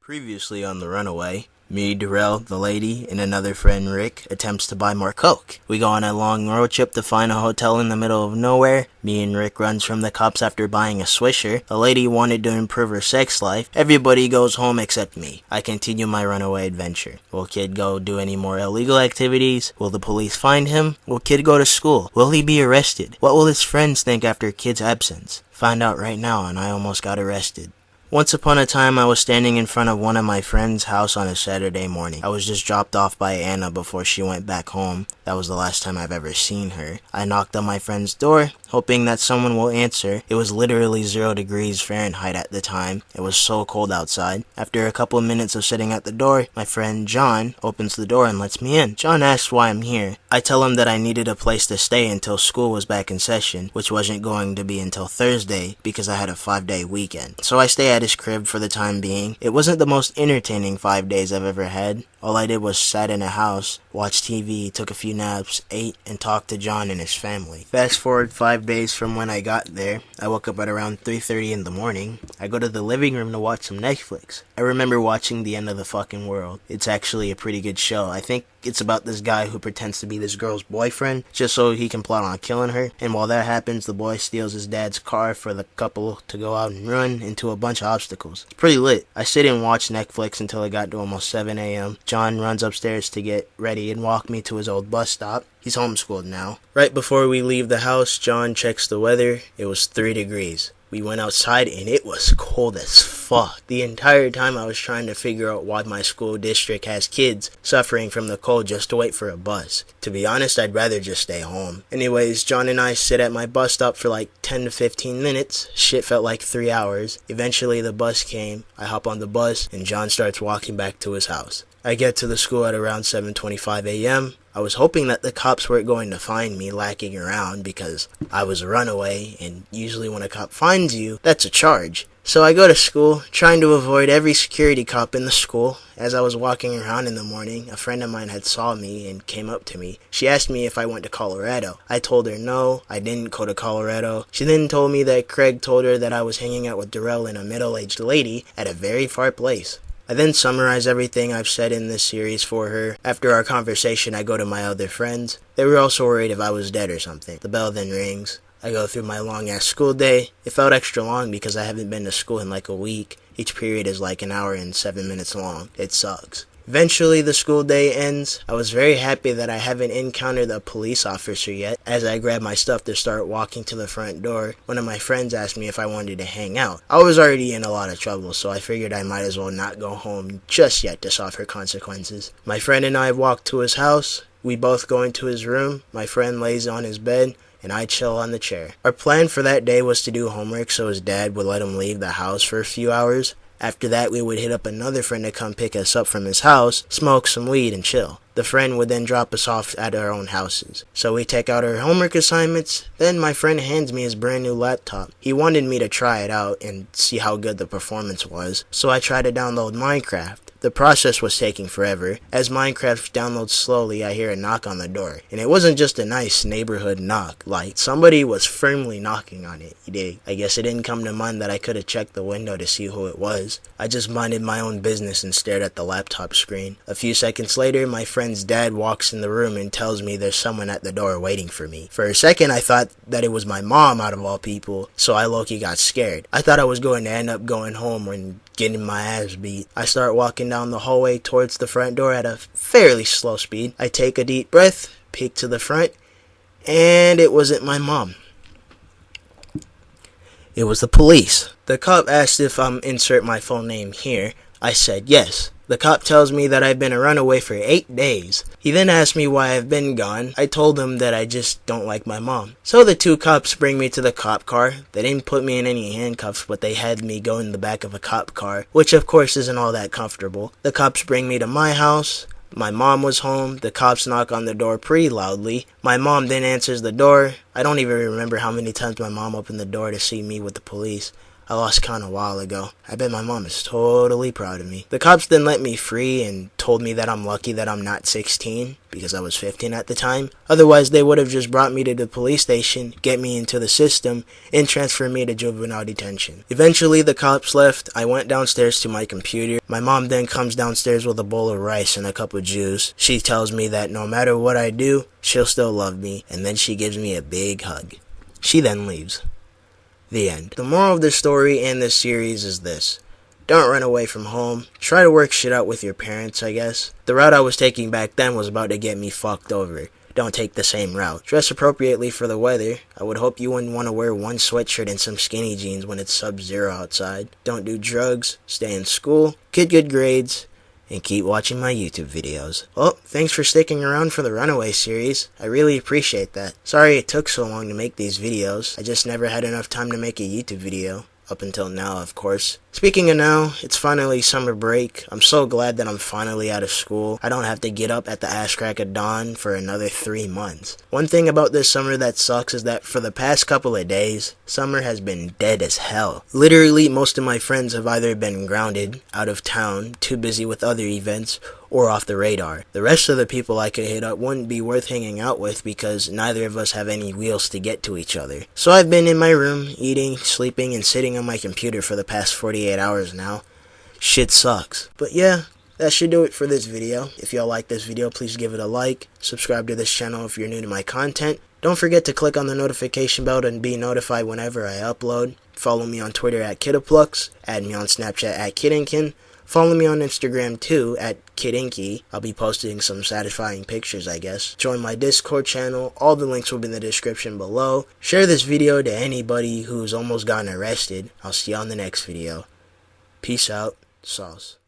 Previously on the Runaway, me, Darrell, the lady, and another friend, Rick, attempts to buy more coke. We go on a long road trip to find a hotel in the middle of nowhere. Me and Rick runs from the cops after buying a Swisher. The lady wanted to improve her sex life. Everybody goes home except me. I continue my runaway adventure. Will Kid go do any more illegal activities? Will the police find him? Will Kid go to school? Will he be arrested? What will his friends think after Kid's absence? Find out right now on I Almost Got Arrested. Once upon a time, I was standing in front of one of my friend's house on a Saturday morning. I was just dropped off by Anna before she went back home. That was the last time I've ever seen her. I knocked on my friend's door, hoping that someone will answer. It was literally 0 degrees Fahrenheit at the time. It was so cold outside. After a couple of minutes of sitting at the door, my friend John opens the door and lets me in. John asks why I'm here. I tell him that I needed a place to stay until school was back in session, which wasn't going to be until Thursday because I had a 5-day weekend. So I stay at his crib for the time being. It wasn't the most entertaining 5 days I've ever had. All I did was sat in a house, watched TV, took a few naps, ate, and talked to John and his family. Fast forward 5 days from when I got there. I woke up at around 3:30 in the morning. I go to the living room to watch some Netflix. I remember watching The End of the Fucking World. It's actually a pretty good show. I think it's about this guy who pretends to be this girl's boyfriend just so he can plot on killing her. And while that happens, the boy steals his dad's car for the couple to go out and run into a bunch of obstacles. It's pretty lit. I sit and watch Netflix until it got to almost 7 a.m. John runs upstairs to get ready and walk me to his old bus stop. He's homeschooled now. Right before we leave the house, John checks the weather. It was 3 degrees. We went outside and it was cold as fuck. The entire time I was trying to figure out why my school district has kids suffering from the cold just to wait for a bus. To be honest, I'd rather just stay home. Anyways, John and I sit at my bus stop for like 10 to 15 minutes. Shit felt like 3 hours. Eventually the bus came. I hop on the bus and John starts walking back to his house. I get to the school at around 7:25 a.m. I was hoping that the cops weren't going to find me lacking around because I was a runaway, and usually when a cop finds you, that's a charge. So I go to school, trying to avoid every security cop in the school. As I was walking around in the morning, a friend of mine had saw me and came up to me. She asked me if I went to Colorado. I told her no, I didn't go to Colorado. She then told me that Craig told her that I was hanging out with Darrell and a middle-aged lady at a very far place. I then summarize everything I've said in this series for her. After our conversation, I go to my other friends. They were also worried if I was dead or something. The bell then rings. I go through my long-ass school day. It felt extra long because I haven't been to school in like a week. Each period is like an hour and 7 minutes long. It sucks. Eventually, the school day ends. I was very happy that I haven't encountered a police officer yet. As I grab my stuff to start walking to the front door, one of my friends asked me if I wanted to hang out. I was already in a lot of trouble, so I figured I might as well not go home just yet to suffer consequences. My friend and I walk to his house. We both go into his room. My friend lays on his bed, and I chill on the chair. Our plan for that day was to do homework so his dad would let him leave the house for a few hours. After that, we would hit up another friend to come pick us up from his house, smoke some weed, and chill. The friend would then drop us off at our own houses. So we take out our homework assignments. Then my friend hands me his brand new laptop. He wanted me to try it out and see how good the performance was. So I tried to download Minecraft. The process was taking forever. As Minecraft downloads slowly, I hear a knock on the door. And it wasn't just a nice neighborhood knock. Like, somebody was firmly knocking on it. You dig? I guess it didn't come to mind that I could have checked the window to see who it was. I just minded my own business and stared at the laptop screen. A few seconds later, my friend's dad walks in the room and tells me there's someone at the door waiting for me. For a second, I thought that it was my mom out of all people, so I low-key got scared. I thought I was going to end up going home and getting my ass beat. I start walking down the hallway towards the front door at a fairly slow speed. I take a deep breath, peek to the front, and it wasn't my mom. It was the police. The cop asked if insert my full name here. I said yes. The cop tells me that I've been a runaway for 8 days. He then asked me why I've been gone. I told him that I just don't like my mom. So the 2 cops bring me to the cop car. They didn't put me in any handcuffs, but they had me go in the back of a cop car, which of course isn't all that comfortable. The cops bring me to my house. My mom was home. The cops knock on the door pretty loudly. My mom then answers the door. I don't even remember how many times my mom opened the door to see me with the police. I lost count a while ago. I bet my mom is totally proud of me. The cops then let me free and told me that I'm lucky that I'm not 16, because I was 15 at the time. Otherwise, they would have just brought me to the police station, get me into the system, and transfer me to juvenile detention. Eventually, the cops left. I went downstairs to my computer. My mom then comes downstairs with a bowl of rice and a cup of juice. She tells me that no matter what I do, she'll still love me, and then she gives me a big hug. She then leaves. The end. The moral of the story in this series is this. Don't run away from home. Try to work shit out with your parents, I guess. The route I was taking back then was about to get me fucked over. Don't take the same route. Dress appropriately for the weather. I would hope you wouldn't want to wear one sweatshirt and some skinny jeans when it's sub-zero outside. Don't do drugs. Stay in school. Get good grades. And keep watching my YouTube videos. Well, thanks for sticking around for the Runaway series. I really appreciate that. Sorry it took so long to make these videos. I just never had enough time to make a YouTube video. Up until now, of course. Speaking of now, it's finally summer break. I'm so glad that I'm finally out of school. I don't have to get up at the ass crack of dawn for another 3 months. One thing about this summer that sucks is that for the past couple of days, summer has been dead as hell. Literally, most of my friends have either been grounded, out of town, too busy with other events, or off the radar. The rest of the people I could hit up wouldn't be worth hanging out with because neither of us have any wheels to get to each other. So I've been in my room, eating, sleeping, and sitting on my computer for the past 48 hours now. Shit sucks. But yeah, that should do it for this video. If y'all like this video, please give it a like. Subscribe to this channel if you're new to my content. Don't forget to click on the notification bell to be notified whenever I upload. Follow me on Twitter at Kidaplux. Add me on Snapchat at Kidinkin. Follow me on Instagram too, at Inky. I'll be posting some satisfying pictures, I guess. Join my Discord channel. All the links will be in the description below. Share this video to anybody who's almost gotten arrested. I'll see you on the next video. Peace out. Sauce.